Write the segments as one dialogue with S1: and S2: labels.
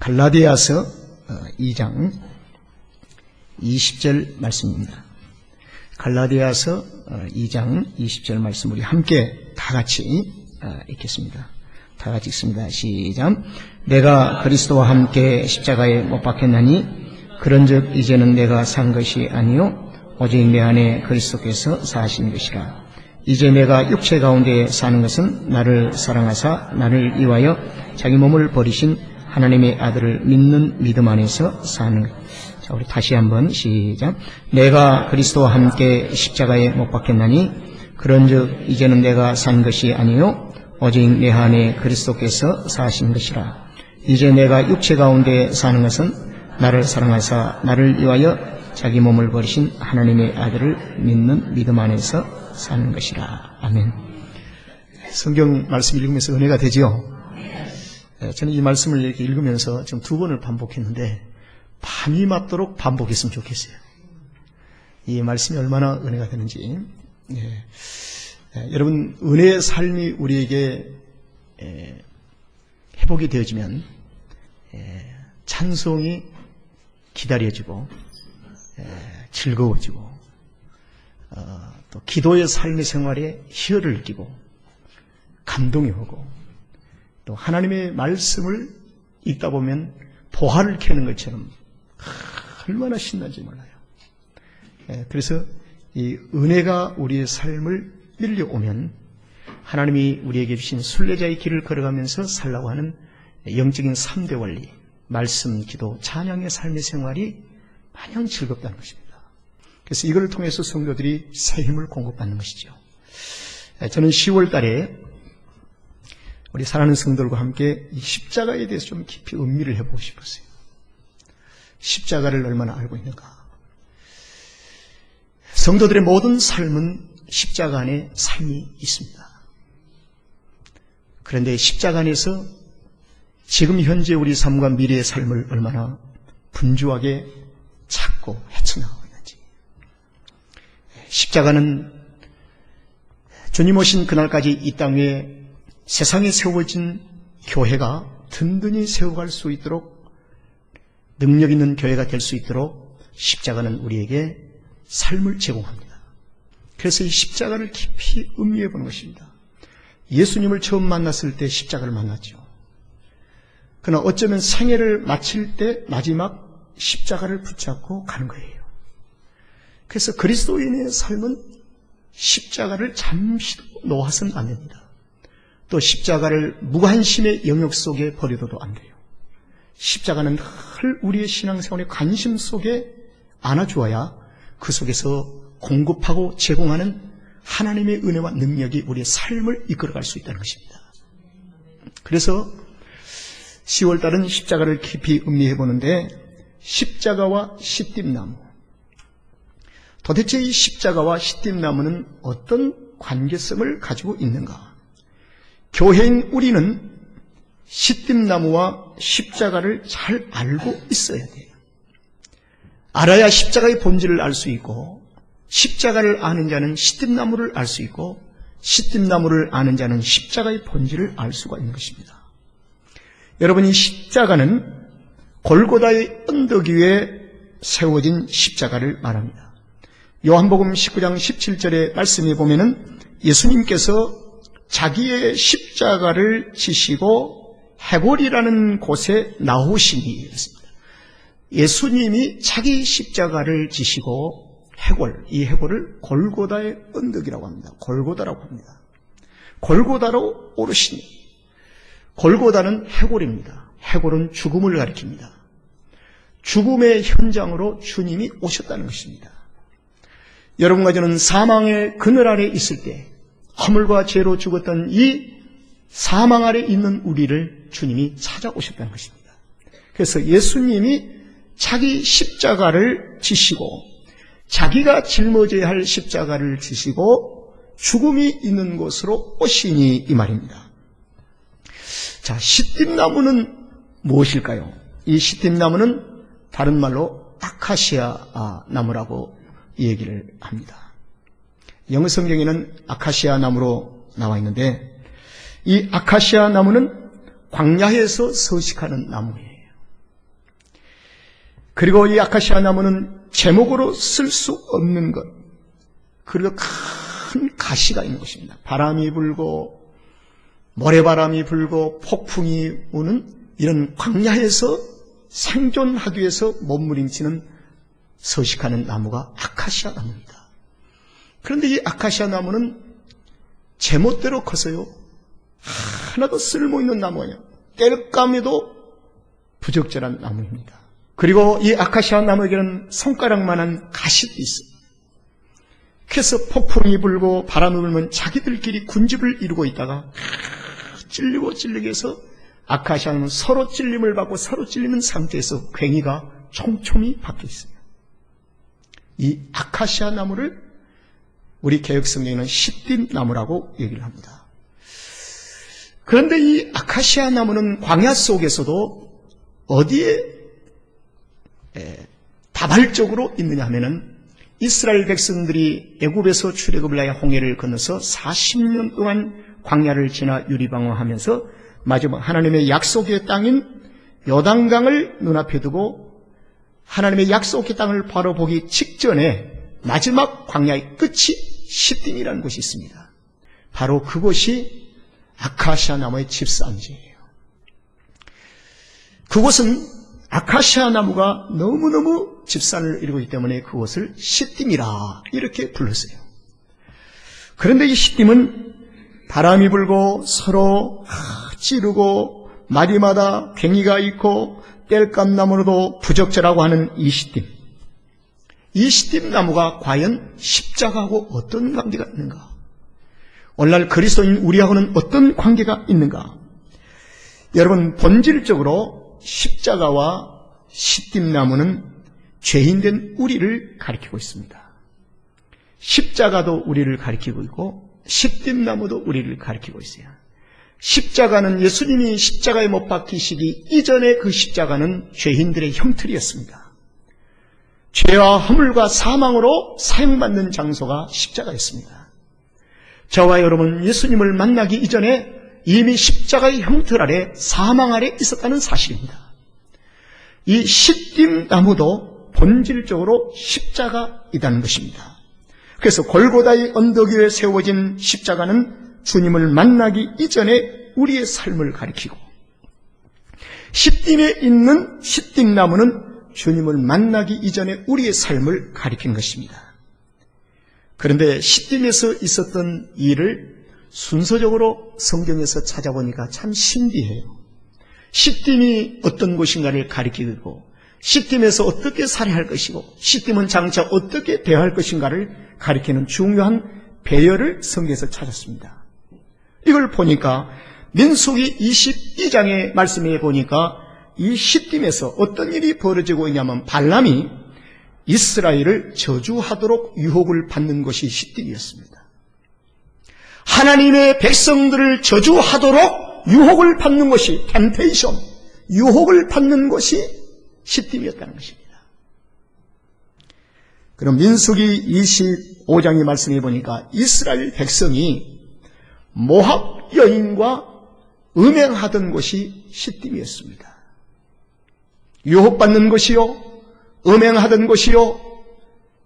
S1: 갈라디아서 2장 20절 말씀입니다. 갈라디아서 2장 20절 말씀 우리 함께 다 같이 읽겠습니다. 다 같이 읽습니다. 시작. 내가 그리스도와 함께 십자가에 못 박혔나니 그런즉 이제는 내가 산 것이 아니요 오직 내 안에 그리스도께서 사신 것이라. 이제 내가 육체 가운데 사는 것은 나를 사랑하사 나를 위하여 자기 몸을 버리신 하나님의 아들을 믿는 믿음 안에서 사는 것. 자, 우리 다시 한번 시작. 내가 그리스도와 함께 십자가에 못 박혔나니 그런즉 이제는 내가 산 것이 아니요 오직 내 안에 그리스도께서 사신 것이라. 이제 내가 육체 가운데 사는 것은 나를 사랑하사 나를 위하여 자기 몸을 버리신 하나님의 아들을 믿는 믿음 안에서 사는 것이라. 아멘. 성경 말씀 읽으면서 은혜가 되지요? 저는 이 말씀을 이렇게 읽으면서 지금 2번을 반복했는데 밤이 맞도록 반복했으면 좋겠어요. 이 말씀이 얼마나 은혜가 되는지. 여러분, 은혜의 삶이 우리에게 회복이 되어지면 찬송이 기다려지고 즐거워지고 또 기도의 삶의 생활에 희열을 느끼고 감동이 오고 또 하나님의 말씀을 읽다 보면 보화를 캐는 것처럼 얼마나 신난지 몰라요. 그래서 이 은혜가 우리의 삶을 밀려오면 하나님이 우리에게 주신 순례자의 길을 걸어가면서 살라고 하는 영적인 3대 원리, 말씀, 기도, 찬양의 삶의 생활이 마냥 즐겁다는 것입니다. 그래서 이걸 통해서 성도들이 새 힘을 공급받는 것이죠. 저는 10월 달에 우리 사랑하는 성도들과 함께 이 십자가에 대해서 좀 깊이 음미를 해보고 싶었어요. 십자가를 얼마나 알고 있는가. 성도들의 모든 삶은 십자가 안에 삶이 있습니다. 그런데 십자가 안에서 지금 현재 우리 삶과 미래의 삶을 얼마나 분주하게 찾고 헤쳐나가고 있는지. 십자가는 주님 오신 그날까지 이 땅에 세상에 세워진 교회가 든든히 세워갈 수 있도록 능력 있는 교회가 될 수 있도록 십자가는 우리에게 삶을 제공합니다. 그래서 이 십자가를 깊이 음미해 보는 것입니다. 예수님을 처음 만났을 때 십자가를 만났죠. 그러나 어쩌면 생애를 마칠 때 마지막 십자가를 붙잡고 가는 거예요. 그래서 그리스도인의 삶은 십자가를 잠시도 놓아서는 안 됩니다. 또 십자가를 무관심의 영역 속에 버려둬도 안 돼요. 십자가는 늘 우리의 신앙생활의 관심 속에 안아주어야 그 속에서 공급하고 제공하는 하나님의 은혜와 능력이 우리의 삶을 이끌어갈 수 있다는 것입니다. 그래서 10월달은 십자가를 깊이 음미해 보는데 십자가와 시띠나무, 도대체 이 십자가와 시띠나무는 어떤 관계성을 가지고 있는가? 교회인 우리는 시띠나무와 십자가를 잘 알고 있어야 돼요. 알아야 십자가의 본질을 알 수 있고, 십자가를 아는 자는 시띠나무를 알 수 있고, 시띠나무를 아는 자는 십자가의 본질을 알 수가 있는 것입니다. 여러분, 이 십자가는 골고다의 언덕 위에 세워진 십자가를 말합니다. 요한복음 19장 17절의 말씀에 보면은 예수님께서 자기의 십자가를 지시고 해골이라는 곳에 나오시니 그랬습니다. 예수님이 자기 십자가를 지시고 해골, 이 해골을 골고다의 언덕이라고 합니다. 골고다라고 합니다. 골고다로 오르시니, 골고다는 해골입니다. 해골은 죽음을 가리킵니다. 죽음의 현장으로 주님이 오셨다는 것입니다. 여러분과 저는 사망의 그늘 아래 있을 때 허물과 죄로 죽었던 이 사망 아래 있는 우리를 주님이 찾아오셨다는 것입니다. 그래서 예수님이 자기 십자가를 지시고 자기가 짊어져야 할 십자가를 지시고 죽음이 있는 곳으로 오시니 이 말입니다. 자, 시띠나무는 무엇일까요? 이 시띠나무는 다른 말로 아카시아 나무라고 얘기를 합니다. 영어 성경에는 아카시아 나무로 나와 있는데 이 아카시아 나무는 광야에서 서식하는 나무예요. 그리고 이 아카시아 나무는 제목으로 쓸 수 없는 것, 그리고 큰 가시가 있는 것입니다. 바람이 불고 모래바람이 불고 폭풍이 오는 이런 광야에서 생존하기 위해서 몸부림치는 서식하는 나무가 아카시아 나무입니다. 그런데 이 아카시아 나무는 제멋대로 커서요, 하나도 쓸모있는 나무가 아니에요. 땔감에도 부적절한 나무입니다. 그리고 이 아카시아 나무에게는 손가락만한 가시도 있어요. 그래서 폭풍이 불고 바람이 불면 자기들끼리 군집을 이루고 있다가 찔리고 찔리게 해서 아카시아 나무는 서로 찔림을 받고 서로 찔리는 상태에서 괭이가 촘촘히 박혀 있어요. 이 아카시아 나무를 우리 개혁성경에는 시딤 나무라고 얘기를 합니다. 그런데 이 아카시아 나무는 광야 속에서도 어디에 다발적으로 있느냐 하면은 이스라엘 백성들이 애굽에서 출애굽을 하여 홍해를 건너서 40년 동안 광야를 지나 유리방황하면서 마지막 하나님의 약속의 땅인 요단강을 눈앞에 두고 하나님의 약속의 땅을 바로 보기 직전에 마지막 광야의 끝이 시딤이라는 곳이 있습니다. 바로 그곳이 아카시아 나무의 집산지예요. 그곳은 아카시아 나무가 너무너무 집산을 이루고 있기 때문에 그곳을 시딤이라 이렇게 불렀어요. 그런데 이 시딤은 바람이 불고 서로 찌르고 마디마다 괭이가 있고 땔감나무로도 부적절하고 하는 이 시딤. 이 시딤 나무가 과연 십자가하고 어떤 관계가 있는가? 오늘날 그리스도인 우리하고는 어떤 관계가 있는가? 여러분, 본질적으로 십자가와 시딤나무는 죄인된 우리를 가리키고 있습니다. 십자가도 우리를 가리키고 있고 시딤나무도 우리를 가리키고 있어요. 십자가는 예수님이 십자가에 못 박히시기 이전에 그 십자가는 죄인들의 형틀이었습니다. 죄와 허물과 사망으로 사형받는 장소가 십자가였습니다. 저와 여러분, 예수님을 만나기 이전에 이미 십자가의 형틀 아래, 사망 아래 있었다는 사실입니다. 이 시딤나무도 본질적으로 십자가이다는 것입니다. 그래서 골고다의 언덕 위에 세워진 십자가는 주님을 만나기 이전에 우리의 삶을 가리키고, 시딤에 있는 시딤나무는 주님을 만나기 이전에 우리의 삶을 가리킨 것입니다. 그런데 시딤에서 있었던 일을 순서적으로 성경에서 찾아보니까 참 신비해요. 시딤이 어떤 곳인가를 가리키고 있고, 시딤에서 어떻게 살해할 것이고, 시딤은 장차 어떻게 대할 것인가를 가리키는 중요한 배열을 성경에서 찾았습니다. 이걸 보니까 민수기 22장의 말씀에 보니까 이 시딤에서 어떤 일이 벌어지고 있냐면 발람이 이스라엘을 저주하도록 유혹을 받는 것이 시딤이었습니다. 하나님의 백성들을 저주하도록 유혹을 받는 것이 템테이션, 유혹을 받는 것이 시딤이었다는 것입니다. 그럼 민수기 25장의 말씀해 보니까 이스라엘 백성이 모압 여인과 음행하던 곳이 시딤이었습니다. 유혹받는 것이요, 음행하던 곳이요,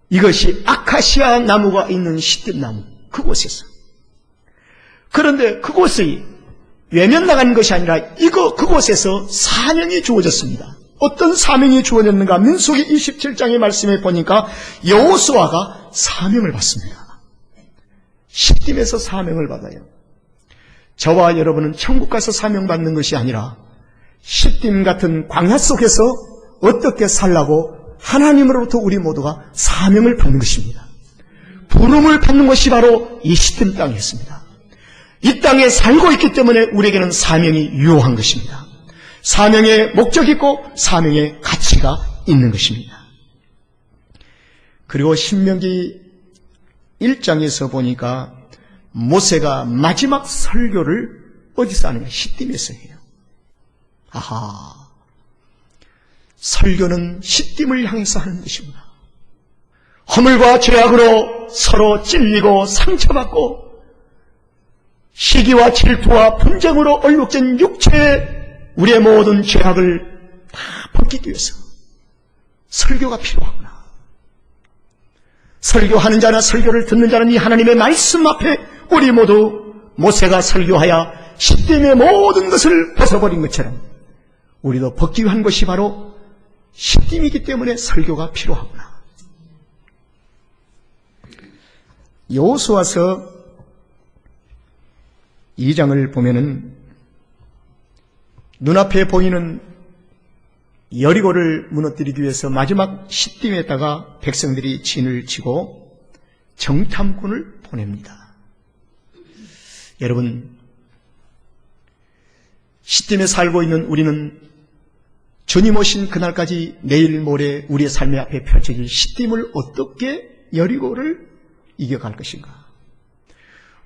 S1: 이것이 아카시아 나무가 있는 시딤나무, 그곳에서. 그런데 그곳이 외면나간 것이 아니라 그곳에서 사명이 주어졌습니다. 어떤 사명이 주어졌는가? 민수기 27장의 말씀에 보니까 여호수아가 사명을 받습니다. 시딤에서 사명을 받아요. 저와 여러분은 천국 가서 사명받는 것이 아니라 시딤 같은 광야 속에서 어떻게 살라고 하나님으로부터 우리 모두가 사명을 받는 것입니다. 부름을 받는 것이 바로 이 시딤 땅이었습니다. 이 땅에 살고 있기 때문에 우리에게는 사명이 유효한 것입니다. 사명의 목적이 있고 사명의 가치가 있는 것입니다. 그리고 신명기 1장에서 보니까 모세가 마지막 설교를 어디서 하느냐? 시딤에서 해요. 아하, 설교는 시딤을 향해서 하는 것이구나. 허물과 죄악으로 서로 찔리고 상처받고 시기와 질투와 분쟁으로 얼룩진 육체의 우리의 모든 죄악을 다 벗기기 위해서 설교가 필요하구나. 설교하는 자나 설교를 듣는 자는 이 하나님의 말씀 앞에 우리 모두 모세가 설교하여 시딤의 모든 것을 벗어버린 것처럼 우리도 벗기 위한 것이 바로 시딤이기 때문에 설교가 필요하구나. 여호수아서 2장을 보면은 눈앞에 보이는 여리고를 무너뜨리기 위해서 마지막 시딤에다가 백성들이 진을 치고 정탐꾼을 보냅니다. 여러분, 시딤에 살고 있는 우리는 주님 오신 그날까지 내일 모레 우리의 삶의 앞에 펼쳐질 시딤을 어떻게 여리고를 이겨갈 것인가?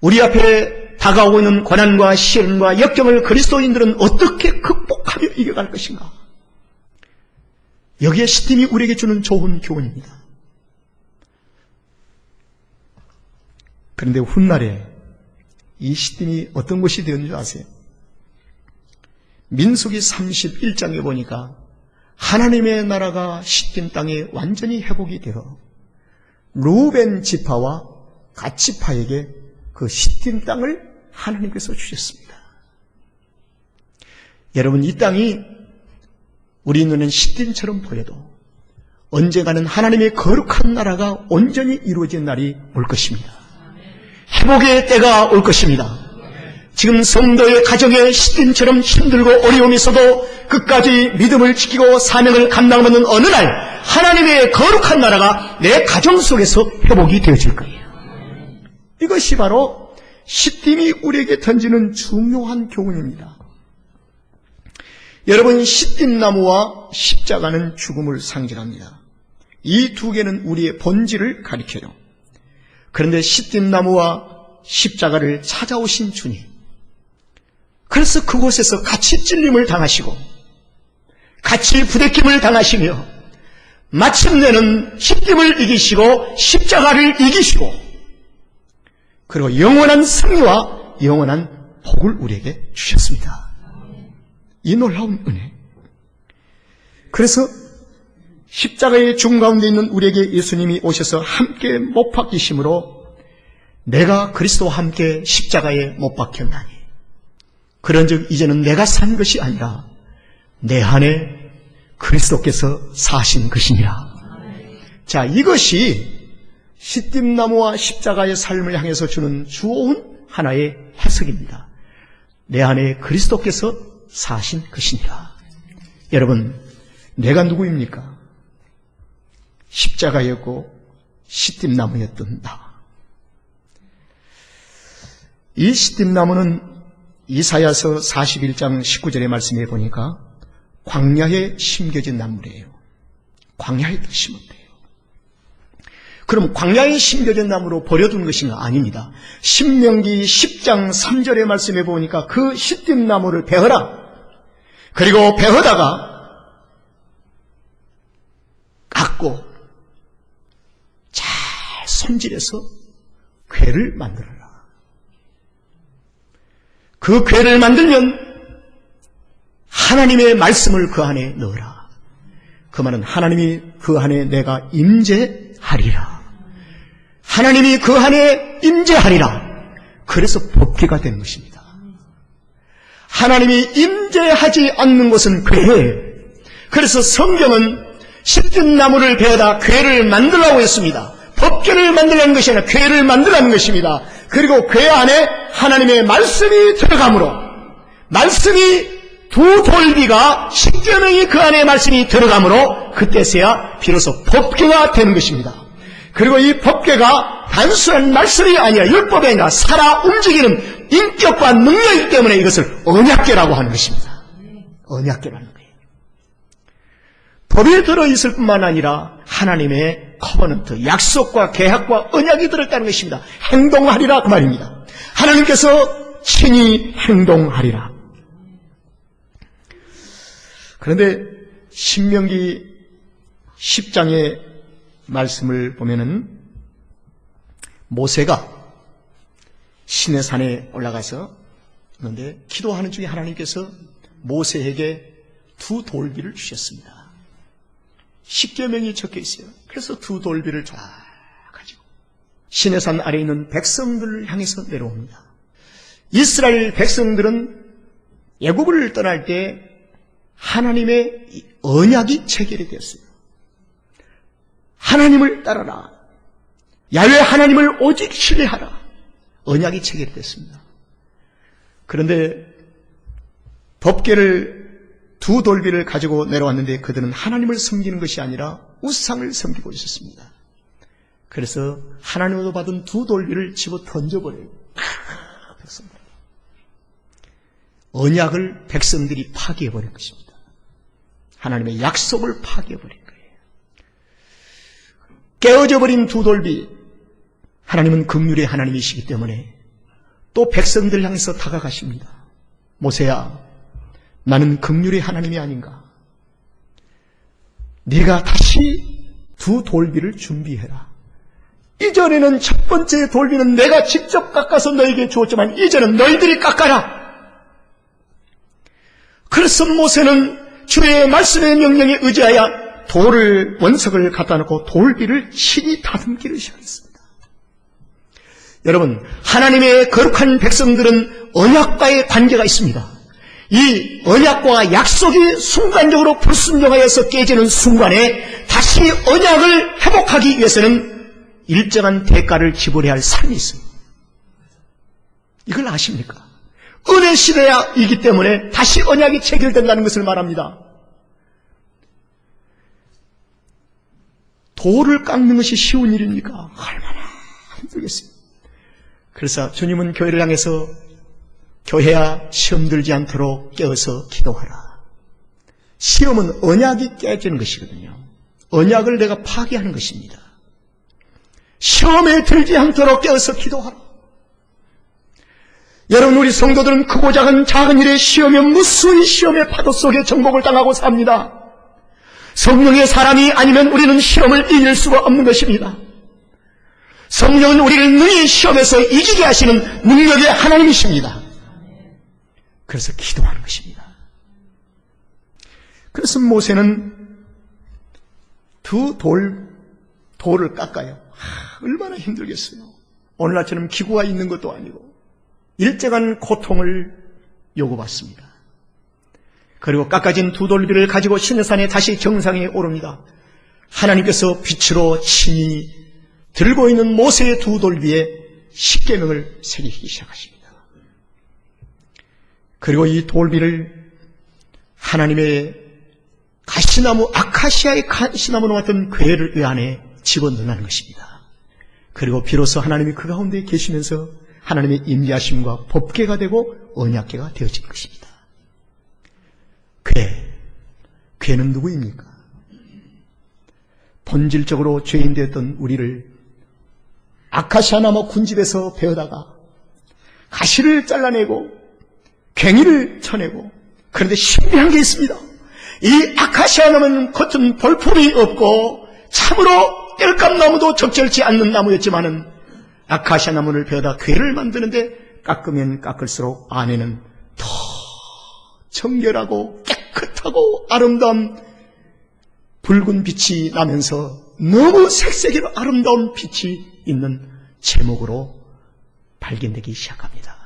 S1: 우리 앞에 다가오고 있는 고난과 시련과 역경을 그리스도인들은 어떻게 극복하며 이겨갈 것인가? 여기에 시딤이 우리에게 주는 좋은 교훈입니다. 그런데 훗날에 이 시딤이 어떤 것이 되었는 줄 아세요? 민수기 31장에 보니까 하나님의 나라가 시딤 땅에 완전히 회복이 되어 루벤 지파와 갓 지파에게 그 시딤 땅을 하나님께서 주셨습니다. 여러분, 이 땅이 우리 눈엔 시딤처럼 보여도 언젠가는 하나님의 거룩한 나라가 온전히 이루어진 날이 올 것입니다. 회복의 때가 올 것입니다. 지금 성도의 가정에 시딤처럼 힘들고 어려움이 있어도 끝까지 믿음을 지키고 사명을 감당하는 어느 날 하나님의 거룩한 나라가 내 가정 속에서 회복이 되어질 거예요. 이것이 바로 시딤이 우리에게 던지는 중요한 교훈입니다. 여러분, 시딤나무와 십자가는 죽음을 상징합니다. 이 두 개는 우리의 본질을 가리켜요. 그런데 시딤나무와 십자가를 찾아오신 주님, 그래서 그곳에서 같이 찔림을 당하시고 같이 부대낌을 당하시며 마침내는 시딤을 이기시고 십자가를 이기시고 그리고 영원한 승리와 영원한 복을 우리에게 주셨습니다. 이 놀라운 은혜. 그래서 십자가의 죽음 가운데 있는 우리에게 예수님이 오셔서 함께 못 박히심으로 내가 그리스도와 함께 십자가에 못 박혔나니 그런즉 이제는 내가 산 것이 아니라 내 안에 그리스도께서 사신 것이니라. 자, 이것이 시딤나무와 십자가의 삶을 향해서 주는 좋은 하나의 해석입니다. 내 안에 그리스도께서 사신 것이니라. 여러분, 내가 누구입니까? 십자가였고 시딤나무였던 나. 이 시딤나무는 이사야서 41장 19절의 말씀에 보니까 광야에 심겨진 나무래요. 광야에 심었대요. 그럼 광야에 심겨진 나무로 버려둔 것인가? 아닙니다. 신명기 10장 3절의 말씀에 보니까 그 시딤나무를 베어라. 그리고 베어다가 깎고 잘 손질해서 궤를 만들어라. 그 궤를 만들면 하나님의 말씀을 그 안에 넣어라. 그 말은 하나님이 그 안에 내가 임재하리라. 하나님이 그 안에 임재하리라. 그래서 법궤가 되는 것입니다. 하나님이 임재하지 않는 것은 궤예요. 그래서 성경은 시딤나무를 베어다 궤를 만들라고 했습니다. 법궤를 만들라는 것이 아니라 궤를 만들라는 것입니다. 그리고 궤 안에 하나님의 말씀이 들어가므로 말씀이 두 돌비가 십계명이 그 안에 말씀이 들어가므로 그때서야 비로소 법궤가 되는 것입니다. 그리고 이 법궤가 단순한 말씀이 아니라 율법이 아니라 살아 움직이는 인격과 능력이기 때문에 이것을 언약궤라고 하는 것입니다. 언약궤라는 거예요. 법에 들어있을 뿐만 아니라 하나님의 커버넌트, 약속과 계약과 언약이 들어있다는 것입니다. 행동하리라 그 말입니다. 하나님께서 친히 행동하리라. 그런데 신명기 10장의 말씀을 보면은 모세가 시내산에 올라가서 그런데 기도하는 중에 하나님께서 모세에게 두 돌비를 주셨습니다. 십계명이 적혀 있어요. 그래서 두 돌비를 쫙 가지고 시내산 아래에 있는 백성들을 향해서 내려옵니다. 이스라엘 백성들은 애굽을 떠날 때 하나님의 언약이 체결이 되었어요. 하나님을 따라라. 야훼 하나님을 오직 신뢰하라. 언약이 체결이 됐습니다. 그런데 법궤를 두 돌비를 가지고 내려왔는데 그들은 하나님을 섬기는 것이 아니라 우상을 섬기고 있었습니다. 그래서 하나님으로 받은 두 돌비를 집어 던져버려요. 백성들. 언약을 백성들이 파괴해버린 것입니다. 하나님의 약속을 파괴해버린 거예요. 깨어져버린 두 돌비. 하나님은 긍휼의 하나님이시기 때문에 또 백성들 향해서 다가가십니다. 모세야, 나는 긍휼의 하나님이 아닌가? 네가 다시 두 돌비를 준비해라. 이전에는 첫 번째 돌비는 내가 직접 깎아서 너에게 주었지만 이제는 너희들이 깎아라. 그래서 모세는 주의 말씀의 명령에 의지하여 돌을 원석을 갖다 놓고 돌비를 신이 다듬기를 시작했습니다. 여러분, 하나님의 거룩한 백성들은 언약과의 관계가 있습니다. 이 언약과 약속이 순간적으로 불순종하여서 깨지는 순간에 다시 언약을 회복하기 위해서는 일정한 대가를 지불해야 할 삶이 있어요. 이걸 아십니까? 은혜 시대이기 때문에 다시 언약이 체결된다는 것을 말합니다. 돌을 깎는 것이 쉬운 일입니까? 얼마나 힘들겠어요. 그래서 주님은 교회를 향해서 교회야 시험 들지 않도록 깨어서 기도하라. 시험은 언약이 깨지는 것이거든요. 언약을 내가 파괴하는 것입니다. 시험에 들지 않도록 깨어서 기도하라. 여러분, 우리 성도들은 크고 작은 일에 시험에 무수히 시험의 파도 속에 정복을 당하고 삽니다. 성령의 사람이 아니면 우리는 시험을 이길 수가 없는 것입니다. 성령은 우리를 능히 시험에서 이기게 하시는 능력의 하나님이십니다. 그래서 기도하는 것입니다. 그래서 모세는 두 돌을 깎아요. 얼마나 힘들겠어요. 오늘날처럼 기구가 있는 것도 아니고 일정한 고통을 요구받습니다. 그리고 깎아진 두 돌비를 가지고 시내산에 다시 정상에 오릅니다. 하나님께서 빛으로 친히 들고 있는 모세의 두 돌비에 십계명을 새기기 시작하십니다. 그리고 이 돌비를 하나님의 가시나무, 아카시아의 가시나무로 같은 궤를 그 안에 집어넣는 것입니다. 그리고 비로소 하나님이 그 가운데 계시면서 하나님의 임재하심과 법궤가 되고 언약궤가 되어진 것입니다. 궤는 누구입니까? 본질적으로 죄인 되었던 우리를 아카시아 나무 군집에서 베어다가 가시를 잘라내고 괭이를 쳐내고, 그런데 신비한 게 있습니다. 이 아카시아 나무는 겉은 볼품이 없고 참으로 땔감나무도 적절치 않는 나무였지만은 아카시아 나무를 베어다 궤를 만드는데 깎으면 깎을수록 안에는 더 정결하고 깨끗하고 아름다운 붉은 빛이 나면서 너무 색색이로 아름다운 빛이 있는 제목으로 발견되기 시작합니다.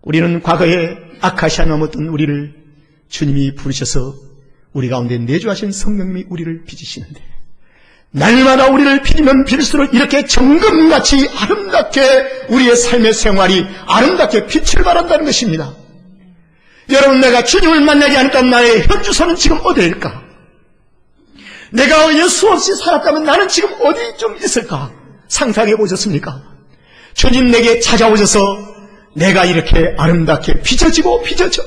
S1: 우리는 과거에 아카시아 나무였던 우리를 주님이 부르셔서 우리 가운데 내주하신 성령님이 우리를 빚으시는데, 날마다 우리를 빚으면 빚을수록 이렇게 정금같이 아름답게 우리의 삶의 생활이 아름답게 빛을 발한다는 것입니다. 여러분, 내가 주님을 만나지 않았던 나의 현주소는 지금 어디일까? 내가 예수 없이 살았다면 나는 지금 어디 좀 있을까? 상상해 보셨습니까? 주님 내게 찾아오셔서 내가 이렇게 아름답게 빚어지고 빚어져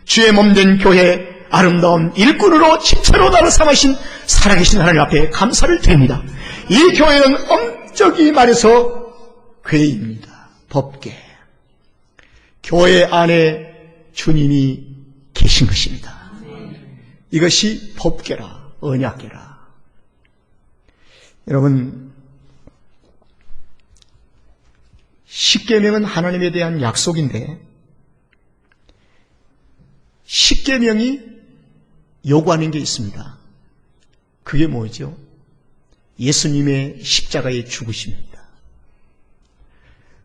S1: 주의 몸된 교회 아름다운 일꾼으로 지체로 나를 삼으신 살아계신 하나님 앞에 감사를 드립니다. 이 교회는 엄격히 말해서 궤입니다. 법궤. 교회 안에 주님이 계신 것입니다. 이것이 법궤라, 언약궤라. 여러분, 십계명은 하나님에 대한 약속인데 십계명이 요구하는 게 있습니다. 그게 뭐죠? 예수님의 십자가의 죽으심입니다.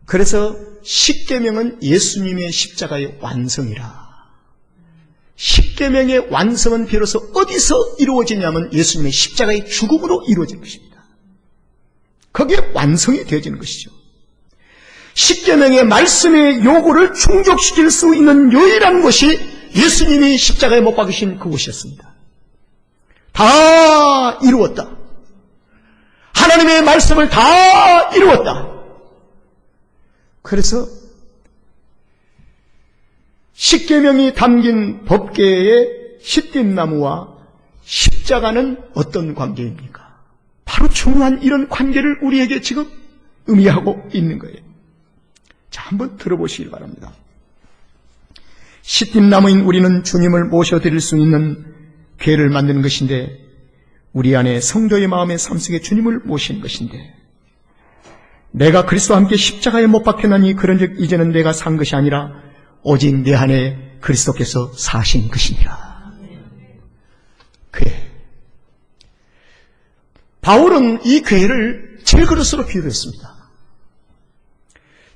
S1: 그래서 십계명은 예수님의 십자가의 완성이라. 십계명의 완성은 비로소 어디서 이루어지냐면 예수님의 십자가의 죽음으로 이루어진 것입니다. 거기에 완성이 되어지는 것이죠. 십계명의 말씀의 요구를 충족시킬 수 있는 유일한 곳이 예수님이 십자가에 못 박으신 그곳이었습니다. 다 이루었다. 하나님의 말씀을 다 이루었다. 그래서 십계명이 담긴 법궤의 시띠나무와 십자가는 어떤 관계입니까? 바로 중요한 이런 관계를 우리에게 지금 의미하고 있는 거예요. 자, 한번 들어보시기 바랍니다. 시띠나무인 우리는 주님을 모셔드릴 수 있는 궤를 만드는 것인데, 우리 안에 성도의 마음의 삶 속에 주님을 모시는 것인데, 내가 그리스도와 함께 십자가에 못 박혔나니 그런즉 이제는 내가 산 것이 아니라 오직 내 안에 그리스도께서 사신 것이니라. 궤. 바울은 이 궤를 질그릇으로 비유했습니다.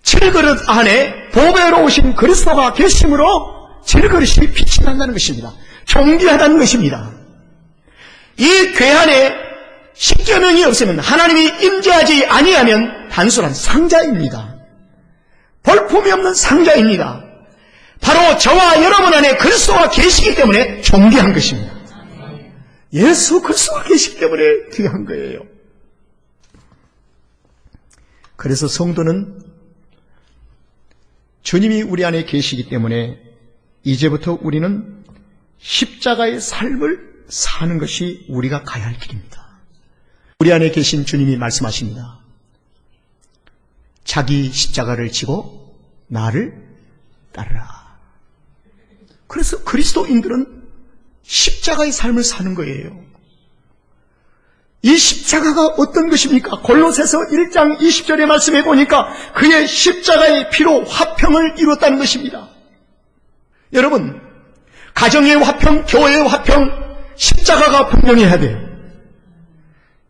S1: 질그릇 안에 보배로우신 그리스도가 계심으로 질그릇이 빛이 난다는 것입니다. 존귀하다는 것입니다. 이 궤 안에 십계명이 없으면, 하나님이 임재하지 아니하면 단순한 상자입니다. 볼품이 없는 상자입니다. 바로 저와 여러분 안에 그리스도가 계시기 때문에 존귀한 것입니다. 예수 그리스도가 계시기 때문에 귀한 거예요. 그래서 성도는 주님이 우리 안에 계시기 때문에 이제부터 우리는 십자가의 삶을 사는 것이 우리가 가야 할 길입니다. 우리 안에 계신 주님이 말씀하십니다. 자기 십자가를 지고 나를 따르라. 그래서 그리스도인들은 십자가의 삶을 사는 거예요. 이 십자가가 어떤 것입니까? 골로새서 1장 20절의 말씀에 보니까 그의 십자가의 피로 화평을 이뤘다는 것입니다. 여러분, 가정의 화평, 교회의 화평, 십자가가 분명해야 돼요.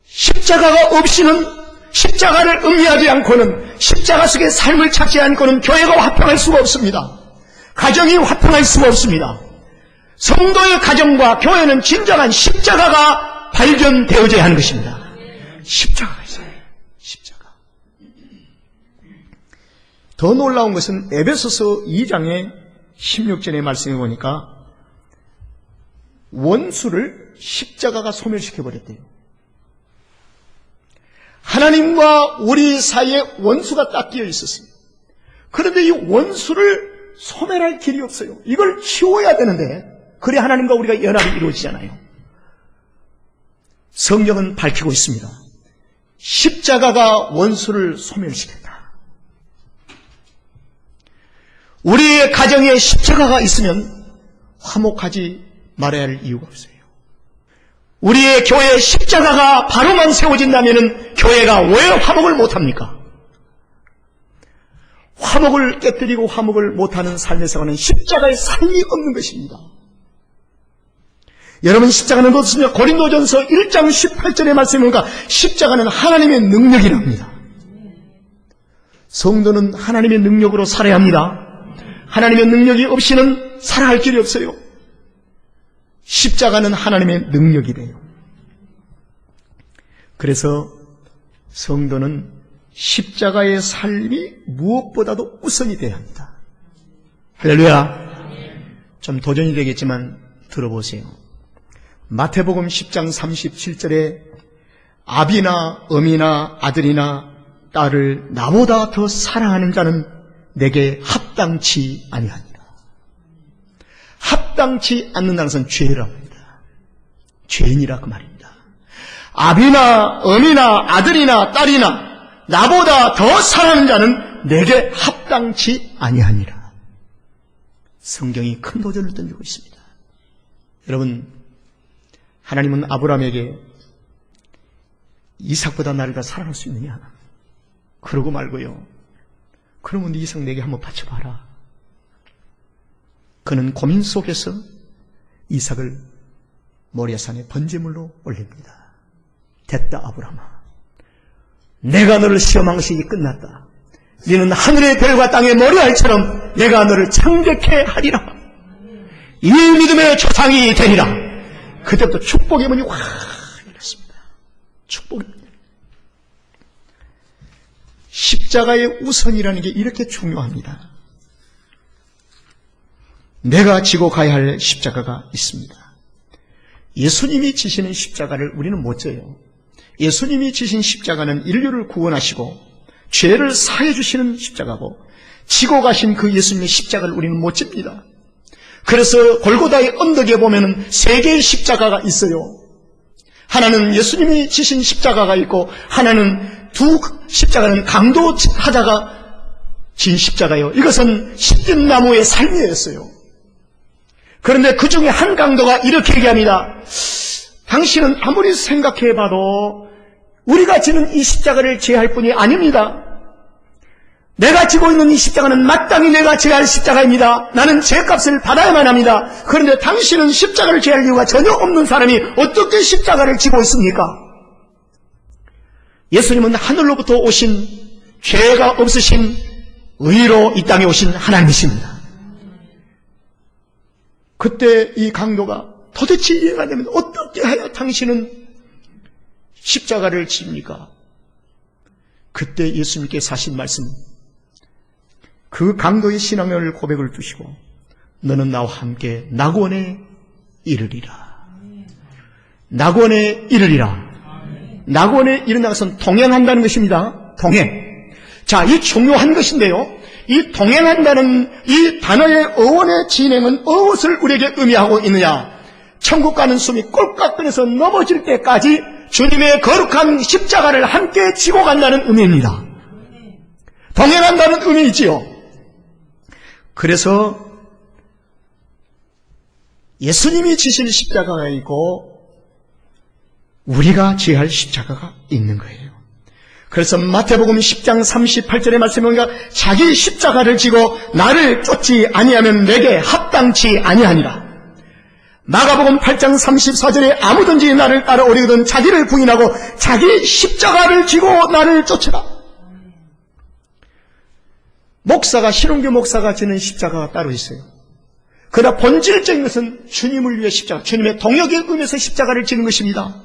S1: 십자가가 없이는, 십자가를 의미하지 않고는, 십자가 속의 삶을 찾지 않고는 교회가 화평할 수가 없습니다. 가정이 화평할 수가 없습니다. 성도의 가정과 교회는 진정한 십자가가 발견되어져야 하는 것입니다. 십자가가 있어요. 십자가. 더 놀라운 것은 에베소서 2장의 16절의 말씀에 보니까 원수를 십자가가 소멸시켜버렸대요. 하나님과 우리 사이에 원수가 딱 끼어 있었어요. 그런데 이 원수를 소멸할 길이 없어요. 이걸 치워야 되는데, 그래 하나님과 우리가 연합이 이루어지잖아요. 성경은 밝히고 있습니다. 십자가가 원수를 소멸시켰다. 우리의 가정에 십자가가 있으면 화목하지 말아야 할 이유가 없어요. 우리의 교회에 십자가가 바로만 세워진다면 교회가 왜 화목을 못합니까? 화목을 깨뜨리고 화목을 못하는 삶에서는 십자가의 삶이 없는 것입니다. 여러분, 십자가는 어떻습니까? 고린도전서 1장 18절의 말씀에 보니까 십자가는 하나님의 능력이랍니다. 성도는 하나님의 능력으로 살아야 합니다. 하나님의 능력이 없이는 살아갈 길이 없어요. 십자가는 하나님의 능력이래요. 그래서 성도는 십자가의 삶이 무엇보다도 우선이 되어야 합니다. 할렐루야. 좀 도전이 되겠지만 들어보세요. 마태복음 10장 37절에 아비나 어미나 아들이나 딸을 나보다 더 사랑하는 자는 내게 합당치 아니하니라. 합당치 않는다는 것은 죄라고 합니다. 죄인이라 그 말입니다. 아비나 어미나 아들이나 딸이나 나보다 더 사랑하는 자는 내게 합당치 아니하니라. 성경이 큰 도전을 던지고 있습니다. 여러분, 하나님은 아브라함에게 이삭보다 나를 더 사랑할 수 있느냐? 그러고 말고요. 그러면 네 이삭 내게 한번 바쳐봐라. 그는 고민 속에서 이삭을 모리아산에 번제물로 올립니다. 됐다 아브라함아, 내가 너를 시험한 것이 이제 끝났다. 너는 하늘의 별과 땅의 머리알처럼 내가 너를 창대케 하리라. 이 믿음의 조상이 되리라. 그때부터 축복의 문이 확 열렸습니다. 축복의 문. 십자가의 우선이라는 게 이렇게 중요합니다. 내가 지고 가야 할 십자가가 있습니다. 예수님이 지시는 십자가를 우리는 못 져요. 예수님이 지신 십자가는 인류를 구원하시고 죄를 사해 주시는 십자가고, 지고 가신 그 예수님의 십자가를 우리는 못 집니다. 그래서 골고다의 언덕에 보면은 세 개의 십자가가 있어요. 하나는 예수님이 지신 십자가가 있고, 하나는 두 십자가는 강도 하자가 진 십자가요. 이것은 십진나무의 삶이었어요. 그런데 그 중에 한 강도가 이렇게 얘기합니다. 당신은 아무리 생각해봐도 우리가 지는 이 십자가를 제할 뿐이 아닙니다. 내가 지고 있는 이 십자가는 마땅히 내가 져야 할 십자가입니다. 나는 죄값을 받아야만 합니다. 그런데 당신은 십자가를 제할 이유가 전혀 없는 사람이 어떻게 십자가를 지고 있습니까? 예수님은 하늘로부터 오신 죄가 없으신 의로 이 땅에 오신 하나님이십니다. 그때 이 강도가 도대체 이해가 안 되면 어떻게 해야 당신은 십자가를 집니까? 그때 예수님께서 하신 말씀, 그 강도의 신앙을 고백을 주시고, 너는 나와 함께 낙원에 이르리라. 낙원에 이르리라. 낙원에 이르는 것은 동행한다는 것입니다. 동행. 자, 이 중요한 것인데요, 이 동행한다는 이 단어의 어원의 진행은 무엇을 우리에게 의미하고 있느냐? 천국 가는 숨이 꼴깍거려서 넘어질 때까지 주님의 거룩한 십자가를 함께 지고 간다는 의미입니다. 동행한다는 의미이지요. 그래서 예수님이 지신 십자가가 있고 우리가 지어야 할 십자가가 있는 거예요. 그래서 마태복음 10장 38절의 말씀에 보니까 자기 십자가를 지고 나를 쫓지 아니하면 내게 합당치 아니하니라. 마가복음 8장 34절에 아무든지 나를 따라오려거든 자기를 부인하고 자기 십자가를 지고 나를 쫓으라. 목사가, 신흥교 목사가 지는 십자가가 따로 있어요. 그러나 본질적인 것은 주님을 위해 십자가, 주님의 동역의 의미에서 십자가를 지는 것입니다.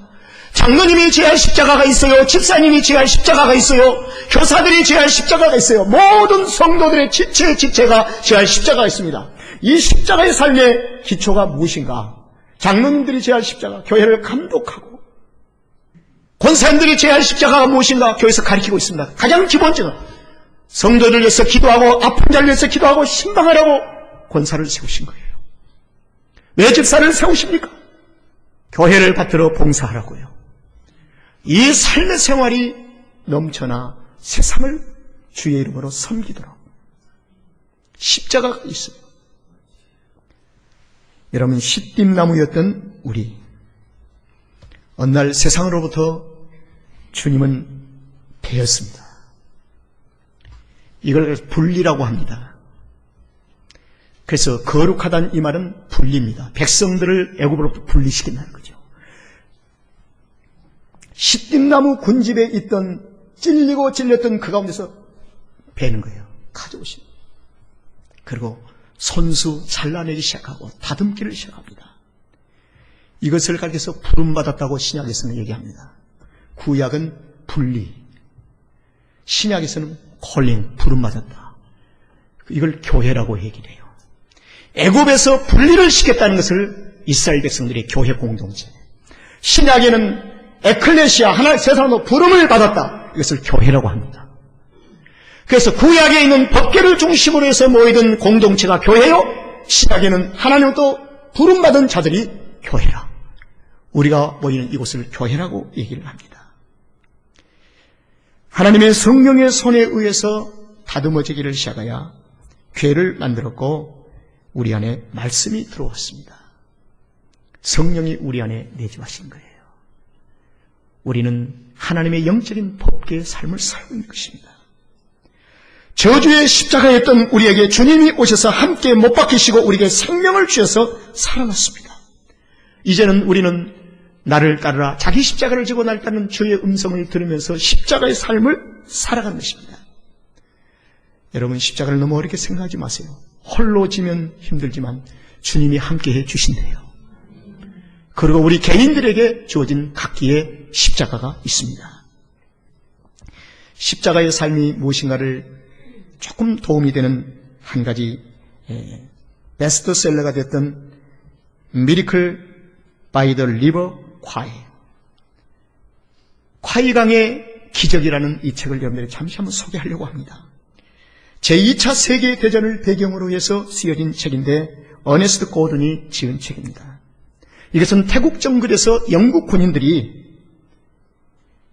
S1: 장로님이 지어야 할 십자가가 있어요. 집사님이 지어야 할 십자가가 있어요. 교사들이 지어야 할 십자가가 있어요. 모든 성도들의 지체가 지어야 할 십자가가 있습니다. 이 십자가의 삶의 기초가 무엇인가? 장로님들이 지어야 할 십자가, 교회를 감독하고, 권사님들이 지어야 할 십자가가 무엇인가? 교회에서 가르치고 있습니다. 가장 기본적인 성도들 위해서 기도하고, 아픈 자를 위해서 기도하고, 신방하라고 권사를 세우신 거예요. 왜 집사를 세우십니까? 교회를 받들어 봉사하라고요. 이 삶의 생활이 넘쳐나 세상을 주의 이름으로 섬기도록 십자가가 있어요. 여러분, 시띠나무였던 우리, 어느 날 세상으로부터 주님은 배였습니다. 이걸 분리라고 합니다. 그래서 거룩하다는 이 말은 분리입니다. 백성들을 애굽으로부터 분리시킨다는 거죠. 시띠나무 군집에 있던 찔리고 찔렸던 그 가운데서 베는 거예요. 가져오신. 그리고 손수 잘라내기 시작하고 다듬기를 시작합니다. 이것을 가리켜서 부름받았다고 신약에서는 얘기합니다. 구약은 분리, 신약에서는 콜링, 부름받았다. 이걸 교회라고 얘기를 해요. 애굽에서 분리를 시켰다는 것을 이스라엘 백성들의 교회 공동체, 신약에는 에클레시아, 하나의 세상으로 부름을 받았다. 이것을 교회라고 합니다. 그래서 구약에 있는 법궤를 중심으로 해서 모이던 공동체가 교회요, 신약에는 하나님도 부름받은 자들이 교회라. 우리가 모이는 이곳을 교회라고 얘기를 합니다. 하나님의 성령의 손에 의해서 다듬어지기를 시작하여 교회를 만들었고 우리 안에 말씀이 들어왔습니다. 성령이 우리 안에 내주하신 거예요. 우리는 하나님의 영적인 법궤의 삶을 살고 있는 것입니다. 저주의 십자가였던 우리에게 주님이 오셔서 함께 못 박히시고 우리에게 생명을 주셔서 살아났습니다. 이제는 우리는 나를 따르라, 자기 십자가를 지고 나를 따르는 주의 음성을 들으면서 십자가의 삶을 살아가는 것입니다. 여러분, 십자가를 너무 어렵게 생각하지 마세요. 홀로 지면 힘들지만 주님이 함께해 주신대요. 그리고 우리 개인들에게 주어진 각기의 십자가가 있습니다. 십자가의 삶이 무엇인가를 조금 도움이 되는 한 가지 베스트셀러가 됐던 Miracle by the River Kwai, 콰이강의 기적이라는 이 책을 여러분들이 잠시 한번 소개하려고 합니다. 제2차 세계대전을 배경으로 해서 쓰여진 책인데 어네스트 고든이 지은 책입니다. 이것은 태국 정글에서 영국 군인들이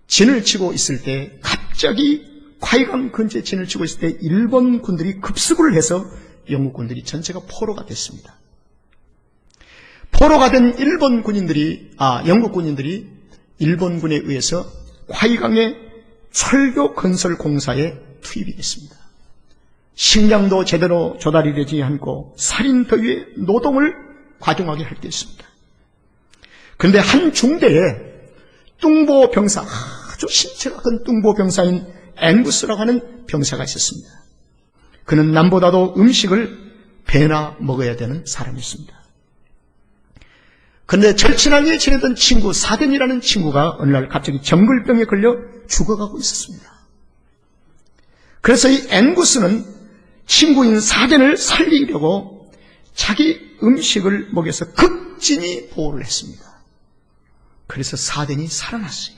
S1: 진을 치고 있을 때, 갑자기 콰이강 근처에 진을 치고 있을 때 일본 군들이 급습을 해서 영국 군들이 전체가 포로가 됐습니다. 포로가 된 영국 군인들이 일본군에 의해서 콰이강의 철교 건설 공사에 투입이 됐습니다. 식량도 제대로 조달이 되지 않고 살인 더위에 노동을 과중하게 할 때 있습니다. 그런데 한 중대에 뚱보 병사, 아주 신체가 큰 뚱보 병사인 앵구스라고 하는 병사가 있었습니다. 그는 남보다도 음식을 배나 먹어야 되는 사람이었습니다. 그런데 절친하게 지내던 친구 사덴이라는 친구가 어느 날 갑자기 정글병에 걸려 죽어가고 있었습니다. 그래서 이 앵구스는 친구인 사덴을 살리려고 자기 음식을 먹여서 극진히 보호를 했습니다. 그래서 사덴이 살아났어요.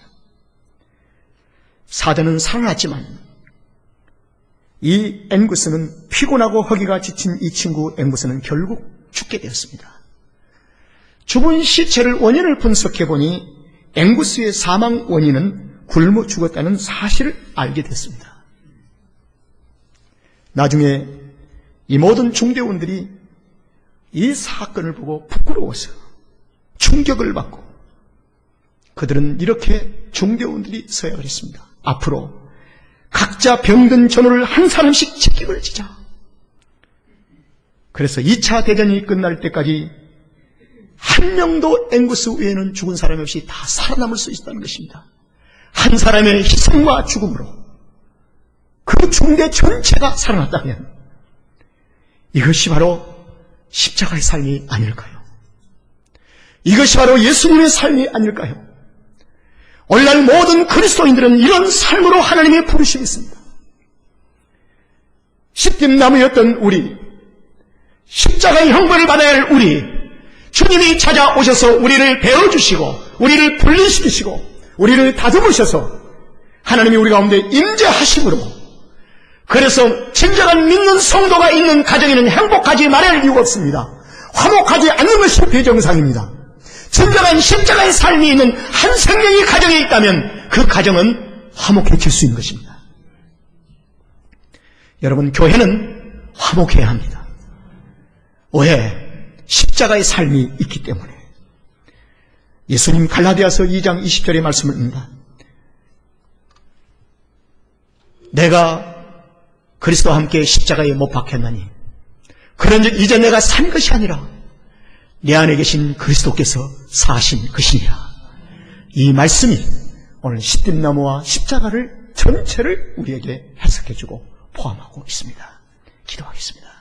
S1: 사덴은 살아났지만 이 앵구스는, 피곤하고 허기가 지친 이 친구 앵구스는 결국 죽게 되었습니다. 죽은 시체를 원인을 분석해보니 앵구스의 사망 원인은 굶어 죽었다는 사실을 알게 됐습니다. 나중에 이 모든 중대원들이 이 사건을 보고 부끄러워서 충격을 받고 그들은 이렇게 중대원들이 서약을 했습니다. 앞으로 각자 병든 전우를 한 사람씩 책임을 지자. 그래서 2차 대전이 끝날 때까지 한 명도 앵구스 외에는 죽은 사람이 없이 다 살아남을 수 있다는 것입니다. 한 사람의 희생과 죽음으로 그 중대 전체가 살아났다면 이것이 바로 십자가의 삶이 아닐까요? 이것이 바로 예수님의 삶이 아닐까요? 오늘날 모든 그리스도인들은 이런 삶으로 하나님의 부르심이 있습니다. 십김나무였던 우리, 십자가의 형벌을 받아야 할 우리, 주님이 찾아오셔서 우리를 베어주시고 우리를 분리시키시고 우리를 다듬으셔서 하나님이 우리 가운데 임재하심으로, 그래서 진정한 믿는 성도가 있는 가정에는 행복하지 말아야 할 이유가 없습니다. 화목하지 않는 것이 비정상입니다. 진정한 십자가의 삶이 있는 한 생명이 가정에 있다면 그 가정은 화목해질 수 있는 것입니다. 여러분, 교회는 화목해야 합니다. 왜? 십자가의 삶이 있기 때문에. 예수님 갈라디아서 2장 20절의 말씀을 봅니다. 내가 그리스도와 함께 십자가에 못 박혔나니 그런즉 이제 내가 산 것이 아니라 내 안에 계신 그리스도께서 사신 것이니라. 이 말씀이 오늘 십김나무와 십자가를 전체를 우리에게 해석해주고 포함하고 있습니다. 기도하겠습니다.